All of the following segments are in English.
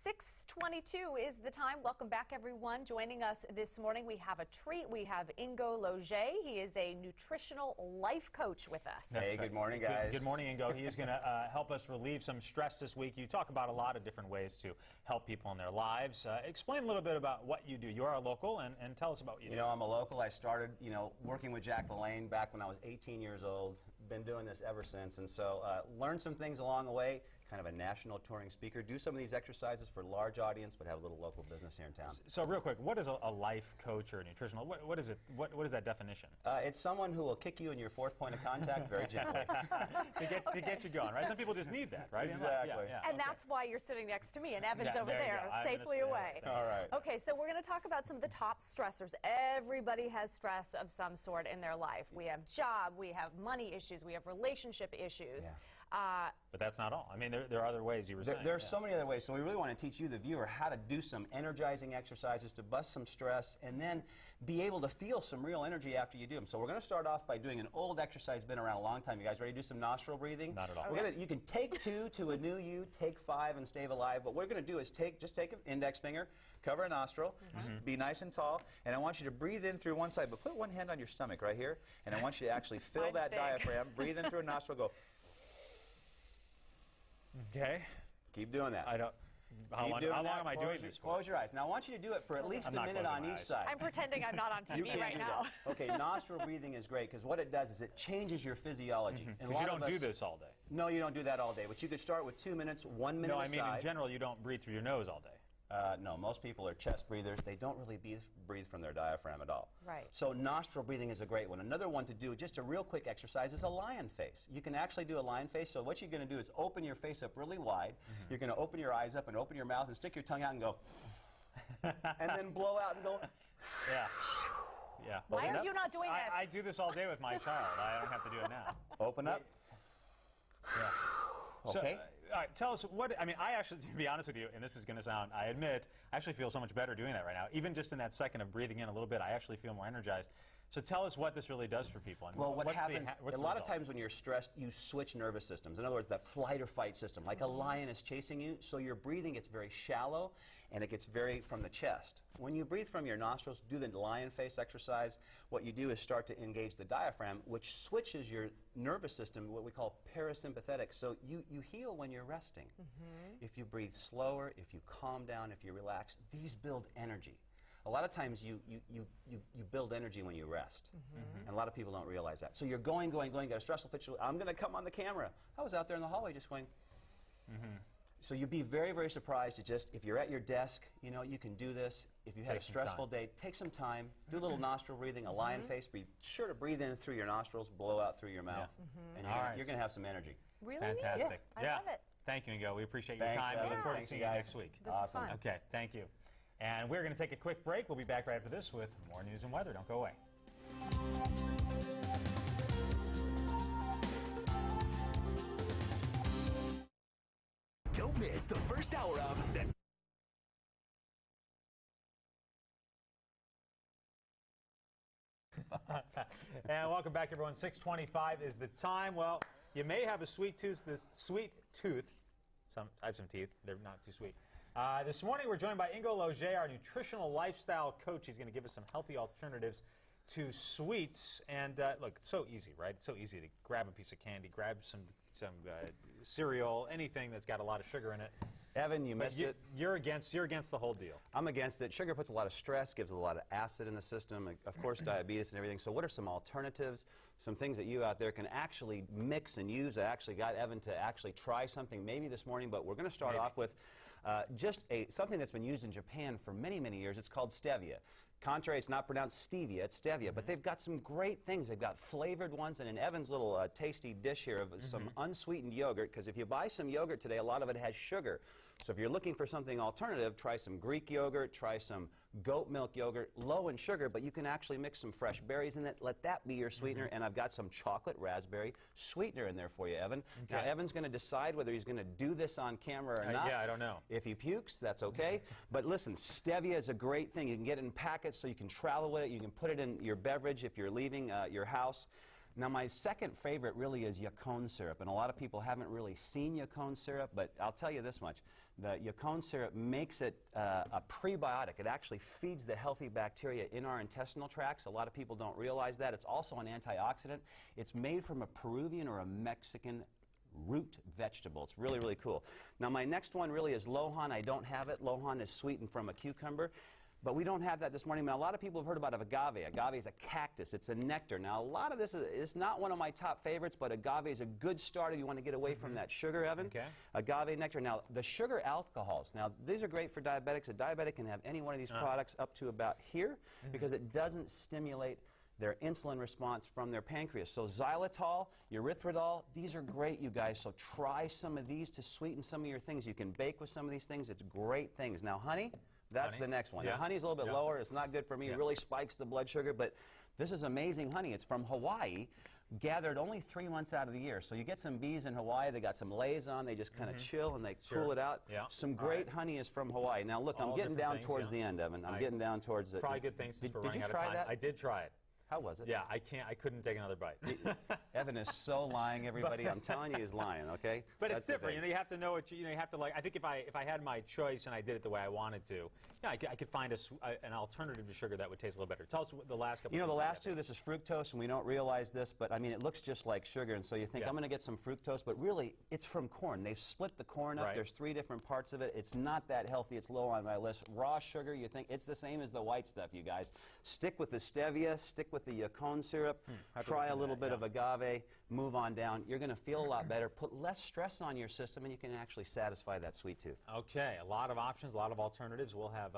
6:22 is the time. Welcome back, everyone. Joining us this morning, we have a treat. We have Ingo Loge. He is a nutritional life coach with us. Hey, good morning, guys. Good morning, Ingo. He is going to help us relieve some stress this week. You talk about a lot of different ways to help people in their lives. Explain a little bit about what you do. You are a local, and tell us about what you do. You know, I'm a local. I started, working with Jack LaLanne back when I was 18 years old. Been doing this ever since, and so learned some things along the way. Kind of a national touring speaker. Do some of these exercises for large audience, but have a little local business here in town. So real quick, what is a life coach or a nutritional? What is it? What is that definition? It's someone who will kick you in your fourth point of contact very gently. to get you going, right? Some people just need that, right? Exactly. And that's why you're sitting next to me, and Evan's over there, safely away. All right. Okay, so we're going to talk about some of the top stressors. Everybody has stress of some sort in their life. We have job, we have money issues, we have relationship issues. Yeah. But that's not all. I mean, there are other ways you were saying. There are so many other ways. So we really want to teach you, the viewer, how to do some energizing exercises to bust some stress and then be able to feel some real energy after you do them. So we're going to start off by doing an old exercise, been around a long time. You guys ready to do some nostril breathing? Not at all. Okay. You can take 2 to a new you, take 5 and stay alive. What we're going to do is just take an index finger, cover a nostril, be nice and tall, and I want you to breathe in through one side, but put one hand on your stomach right here, and I want you to actually fill that diaphragm, breathe in through a nostril, go. Okay. Keep doing that. I don't. How long am I doing this for? Close your eyes. Now I want you to do it for at least a minute on each side. I'm pretending I'm not on TV right now. Okay, nostril breathing is great because what it does is it changes your physiology. Because you don't do this all day. No, you don't do that all day. But you could start with 2 minutes, 1 minute aside. No, I mean in general, you don't breathe through your nose all day. No, most people are chest breathers. They don't really breathe from their diaphragm at all. Right. So nostril breathing is a great one. Another one to do, just a real quick exercise, is a lion face. You can actually do a lion face. So what you're going to do is open your face up really wide. You're going to open your eyes up and open your mouth and stick your tongue out and go, and then blow out and go. Yeah. Yeah. Why are you not doing this? I do this all day with my child. I don't have to do it now. Open up. Yeah. Okay. So, all right, tell us what, I mean, I actually, to be honest with you, and this is going to sound, I admit, I actually feel so much better doing that right now. Even just in that second of breathing in a little bit, I actually feel more energized. So tell us what this really does for people. And well, what happens, what's a lot of times when you're stressed, you switch nervous systems. In other words, that flight or fight system, like a lion is chasing you, so your breathing gets very shallow, and it gets very from the chest. When you breathe from your nostrils, do the lion face exercise, what you do is start to engage the diaphragm, which switches your nervous system, what we call parasympathetic. So you heal when you're resting. If you breathe slower, if you calm down, if you relax, these build energy. A lot of times you build energy when you rest, and a lot of people don't realize that. So you're going, got a stressful situation, I'm going to come on the camera. I was out there in the hallway just going. So you'd be very, very surprised to just, if you're at your desk, you can do this. If you had a stressful day, take some time, do a little nostril breathing, a lion face, be sure to breathe in through your nostrils, blow out through your mouth, and you're going to have some energy. Really? Fantastic. Yeah. I love it. Thank you, Ingo. We appreciate your time. We look forward to seeing you next week. This is fun. Okay, thank you. And we're going to take a quick break. We'll be back right after this with more news and weather. Don't go away. Don't miss the first hour of the... And welcome back, everyone. 6:25 is the time. Well, you may have a sweet tooth. I have some teeth. They're not too sweet. This morning, we're joined by Ingo Loge, our nutritional lifestyle coach. He's going to give us some healthy alternatives to sweets. And look, it's so easy, right? It's so easy to grab a piece of candy, grab some cereal, anything that's got a lot of sugar in it. Evan, you missed it. You're against the whole deal. I'm against it. Sugar puts a lot of stress, gives a lot of acid in the system, of course, diabetes and everything. So what are some alternatives, some things that you out there can actually mix and use? I actually got Evan to actually try something maybe this morning, but we're going to start off with just something that's been used in Japan for many, many years. It's called stevia. Contrary, it's not pronounced stevia, it's stevia, but they've got some great things. They've got flavored ones, and in Evan's little tasty dish here of some unsweetened yogurt, because if you buy some yogurt today, a lot of it has sugar. So if you're looking for something alternative, try some Greek yogurt, try some goat milk yogurt, low in sugar, but you can actually mix some fresh berries in it. Let that be your sweetener, and I've got some chocolate raspberry sweetener in there for you, Evan. Okay. Now, Evan's going to decide whether he's going to do this on camera or not. Yeah, I don't know. If he pukes, that's okay. But listen, stevia is a great thing. You can get it in packets so you can travel with it. You can put it in your beverage if you're leaving your house. Now, my second favorite really is Yacon syrup, and a lot of people haven't really seen Yacon syrup, but I'll tell you this much. The Yacon syrup makes it a prebiotic. It actually feeds the healthy bacteria in our intestinal tracts. A lot of people don't realize that. It's also an antioxidant. It's made from a Peruvian or a Mexican root vegetable. It's really, really cool. Now, my next one really is Lohan. I don't have it. Lohan is sweetened from a cucumber. But we don't have that this morning. Now, a lot of people have heard about agave. Agave is a cactus. It's a nectar. Now, a lot of this is not one of my top favorites, but agave is a good start if you want to get away from that sugar, Evan. Okay. Agave nectar. Now, the sugar alcohols. Now, these are great for diabetics. A diabetic can have any one of these products up to about here because it doesn't stimulate their insulin response from their pancreas. So xylitol, erythritol, these are great, you guys. So try some of these to sweeten some of your things. You can bake with some of these things. It's great things. Now, honey. That's the next one. Yeah. Now, honey's a little bit lower. It's not good for me. It really spikes the blood sugar. But this is amazing honey. It's from Hawaii, gathered only 3 months out of the year. So you get some bees in Hawaii. They got some lays on. They just kind of chill and they cool it out. Yeah. Some great honey is from Hawaii. Now, look, I'm getting down towards the end, Evan. I'm getting down towards the... Probably good things since we're running out of Did you time. try that? I did try it. How was it? Yeah, I couldn't take another bite. Evan is so lying, everybody. I'm telling you, he's lying, okay? But it's different. You know, you have to know what you know. You have to like. I think if I had my choice and I did it the way I wanted to, yeah, I could find an alternative to sugar that would taste a little better. Tell us the last couple. You know, the last two. This is fructose, and we don't realize this, but I mean, it looks just like sugar, and so you think I'm going to get some fructose, but really, it's from corn. They've split the corn up. There's 3 different parts of it. It's not that healthy. It's low on my list. Raw sugar. You think it's the same as the white stuff, you guys. Stick with the stevia. Stick with the Yacon syrup. Try a little bit of agave. Move on down. You're going to feel a lot better. Put less stress on your system, and you can actually satisfy that sweet tooth. Okay, a lot of options, a lot of alternatives. We'll have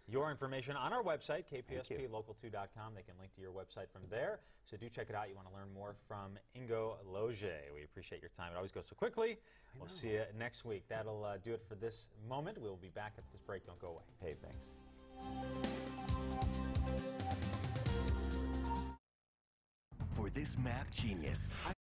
your information on our website, kpsplocal2.com. They can link to your website from there. So do check it out. You want to learn more from Ingo Loge. We appreciate your time. It always goes so quickly. We'll see you next week. That'll do it for this moment. We'll be back after this break. Don't go away. Hey, thanks. For this math genius, I